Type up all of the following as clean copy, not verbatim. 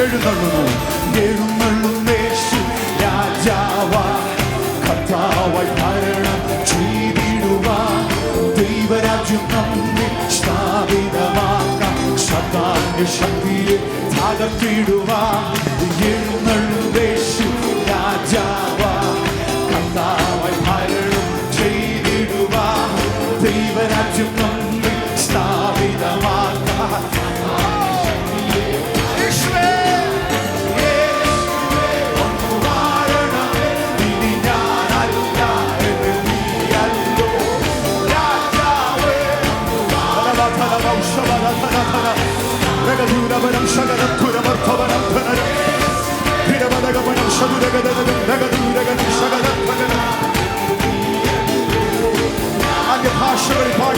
എഴുന്നള്ളുന്നു. എഴുന്നള്ളുന്നേശു രാജാവായി കർത്താവായി ഭരണം ചെയ്തിടുവാൻ. ദൈവരാജ്യം നമ്മിൽ സ്ഥാപിതമാക്കാം. സാത്താന്റെ ശക്തിയെ തകർത്തിടുവാൻ. എഴുന്നള്ളുന്നേശു രാജാവായി കർത്താവായി ഭരണം ചെയ്തിടുവാൻ. ദൈവരാജ്യം നമ്മിൽ സ്ഥാപിതമാക്കാം. ഭാഷകളിൽ പാടി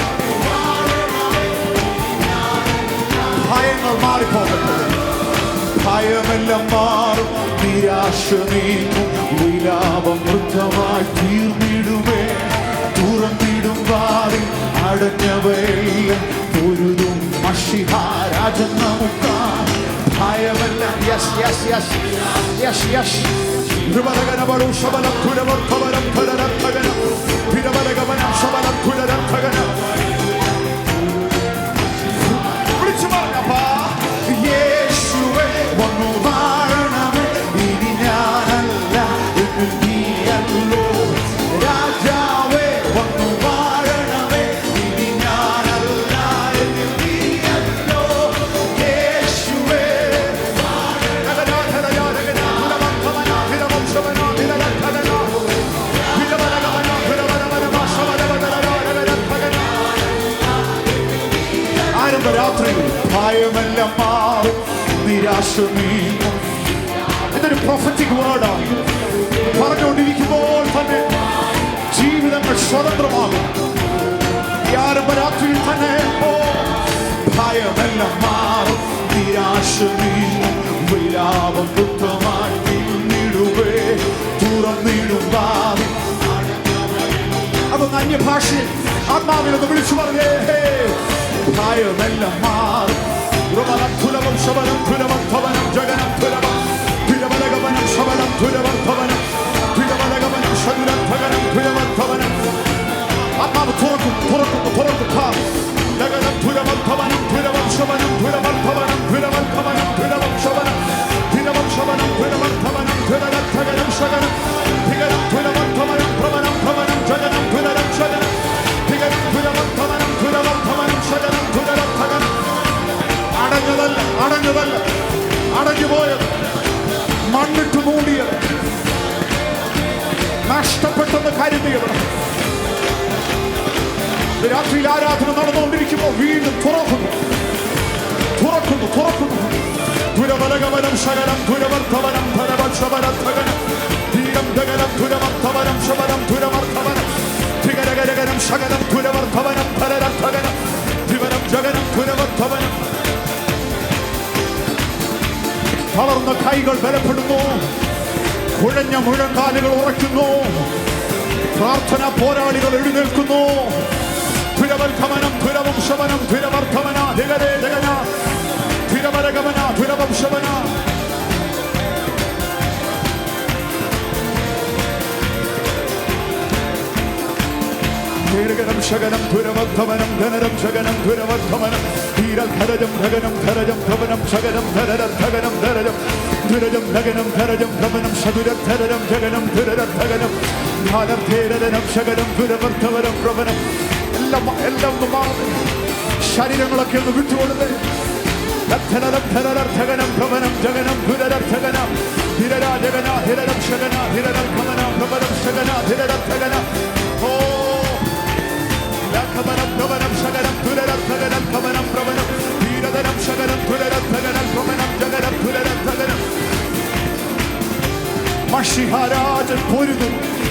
ഭയങ്ങൾ മാറിപ്പോകട്ടെ. ഭയമെല്ലാം മാറും, നിരാശ നീങ്ങും, വിലാപം വൃദ്ധമായി തീർന്നിടുമേ. തുറന്നിടും വാതിൽ അടഞ്ഞവയെല്ലാം പൊരുതും മഷിഹാരാജൻ നമുക്കാം. ഭയമെല്ലാം ൃപലകനപടു ശബലം കുലവർദ്ധവനം ഫലരർത്ഥകനം ഭിരവലകവനം ശബലം കുലരർത്ഥകനം. വിളിച്ചു പറഞ്ഞപ്പാ യേശുവേ വന്നു വാഴണമേ. ഇനി ഞാനല്ല എന്നിൽ നീയല്ലോ. രാജാവേ വന്നു വാഴണമേ. ഇനി ഞാനല്ല എന്നിൽ നീയല്ലോ. യേശുവേ രാത്രിയിൽ ഭയമെല്ലാം മാറും, നിരാശ നീങ്ങും. ഇതൊരു പ്രൊഫറ്റിക് വേർഡാണ്. പറഞ്ഞുകൊണ്ടിരിക്കുമ്പോൾ തന്നെ ജീവിതങ്ങൾ സ്വതന്ത്രമാകും. ഈ ആരംഭരാത്രിയിൽ തന്നെ ഭയമെല്ലാം മാറും, നിരാശ നീങ്ങും, വിലാപം വൃദ്ധമായി തീർന്നിടുവേ. തുറന്നിടും വാതിൽ. അതൊന്ന് അന്യഭാഷയിൽ ആത്മാവിലൊന്ന് വിളിച്ചു പറഞ്ഞേ. ഭയമെല്ലാം മാറും. ൃപലം ശബലം ധുരവർദ്ധവനം ജഗനം ധുരവം ധുരവലഗമനം ശബലം ധുരവർദ്ധവനം ധുരവലഗമനം ശതുരദ്ധകനം ധുരവർദ്ധവനം. ആത്മാവ് തുറക്കും തുറക്കുന്നു തുറക്കും. ജഗനം ധുരവർദ്ധവനം ധുരവം ശബനം ധുരവർദ്ധവനം ധുരവർദ്ധവനം ധുരവം ശബനം ധുരവം ശബനം ധുരവർദ്ധവനം ധുരരദ്ധകനം ശകനം ധികരം ധുരവർദ്ധവനം ഭ്രമണം ഭ്രമണം ജഗനം ധുരരക്ഷകനം ധികരം ധുരവർദ്ധവനം ധുരവർദ്ധവനം ശകനം ധുരരദ്ധകനം. അടഞ്ഞതല്ല അടഞ്ഞതല്ല അടഞ്ഞുപോയത്, മണ്ണിട്ട് മൂടിയത്, നഷ്ടപ്പെട്ടെന്ന് കരുതിയത്. രാത്രിയിൽ ആരാധന നടന്നുകൊണ്ടിരിക്കുമ്പോൾ വീണ്ടും തുറക്കുന്നു തുറക്കുന്നു തുറക്കുന്നു. ധുരവലഗമനം ശകലം ധുരവർദ്ധവനം ധരവക്ഷവരദ്ധകനം ധീരം ധകനം ധുരവർദ്ധവനം ശബലം ധുരവർദ്ധവനം ധികരകരകരം ശകലം ധുരവർദ്ധവനം ധരരദ്ധകനം ധിവരം ജഗനം ധുരവർദ്ധവനം. തളർന്ന കൈകൾ ബലപ്പെടുന്നു, കുഴഞ്ഞ മുഴങ്കാലുകൾ ഉറയ്ക്കുന്നു, പ്രാർത്ഥന പോരാളികൾ എഴുന്നേൽക്കുന്നു. ധുരവർദ്ധവനം ധുരവം ശവനം ധുരവർദ്ധവന ധികരേ ജഗന ധുരവരഗമന ധുരവം ശവന. ശകനം ധുരവർദ്ധവനം ധനരം ശകനം ധുരവർദ്ധവനം ധീരധരജം ധഗനം ധരജം ധവനം ശകനം ധരരദ്ധകനം ധരജം ധുരജം ധഗനം ധരജം ധവനം ശതുരധരജം ജഗനം ധുരരദ്ധകനം ധാരധേരനം ശകനം ധുരവർദ്ധവനം പ്രവനം. എല്ലാം എല്ലാം ശരീരങ്ങളൊക്കെ ഒന്ന് വിട്ടുകൊടുത്ത് ധരരദ്ധകനം ഭവനം ജഗനം ധുരരദ്ധകനം ധിരരാ ജഗന ധിരരം ശകന ധിരരദ്ധമന ഭവനം ശകന ധിരരദ്ധകന. ഓ ഭവനം ഭവനം ശകനം ധുരരദ്ധകനം ഭവനം പ്രവനം ധീരധനം ശകനം ധുരരദ്ധകനം ഭവനം ജഗനം ധുരരദ്ധകനം. മഷിഹാരാജൻ പൊരുതും.